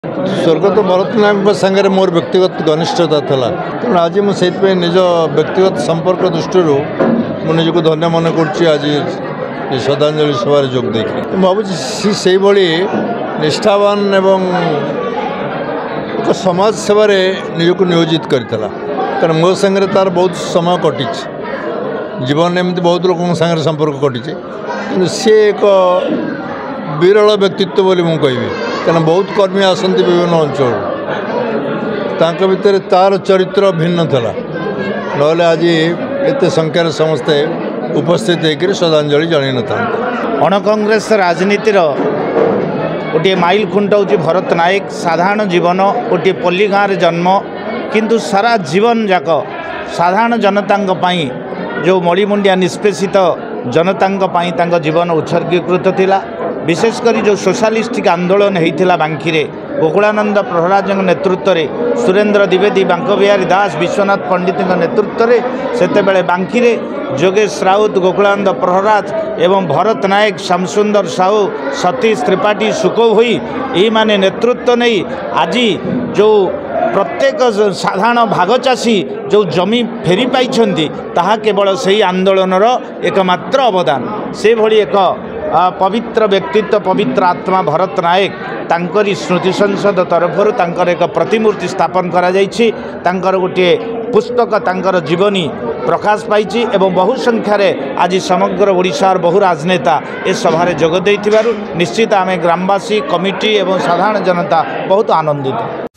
स्वर्गत भरत नायक सागर मोर व्यक्तिगत घनिष्ठता था तेणु आज मुझे निज व्यक्तिगत संपर्क दृष्टि निजक धन्य मन कर श्रद्धांजलि सभा जोग दे भावुँ से निष्ठावान एवं एक समाज सेवार निजक नियोजित करता कारण मो सागर तार बहुत समय कटी जीवन एमती बहुत लोक सागर संपर्क कटी कि सी एक विरल व्यक्तित्व बोली मुझे कहबी कारण बहुत कर्मी आसती विभिन्न अंचल भितर तार चरित्र भिन्न था ना आज एत संख्यार समस्ते उपस्थित होकर श्रद्धांजलि जन न था। अण कांग्रेस राजनीतिर गोटे माइल खुंट हूँ भरत नायक साधारण जीवन गोटे पल्ली गाँव जन्म किंतु सारा जीवन जाक साधारण जनता जो मणिमुंडिया निष्पेषित जनता जीवन उत्सर्गीकृत थिला। विशेषकर जो सोशलिस्टिक आंदोलन होता बांकी गोकुलानंद प्रहलाद नेतृत्व में सुरेंद्र द्विवेदी बांकबिहारी दास विश्वनाथ पंडित नेतृत्व में सेतेबेले बांकी जोगेश राउत गोकुलानंद प्रहलाद एवं भरत नायक श्यामसुंदर साहू सतीश त्रिपाठी सुको भोई यही माने नेतृत्व नहीं आज जो प्रत्येक साधारण भागचाषी जो जमी फेरी पाई ताहा केवल से आंदोलनर एकमात्र अवदान से भली एक पवित्र व्यक्तित्व पवित्र आत्मा भरत नायक तांकरी स्मृति संसद तरफर तांकर एक प्रतिमूर्ति स्थापन करा जायछि तांकर गोटे पुस्तक तांकर जीवनी प्रकाश पाई एवं बहु संख्यार आज समग्र ओडिशार बहु राजनेता ए सभारे जोग देइथिबारु निश्चित आमे ग्रामवासी कमिटी एवं साधारण जनता बहुत आनंदित।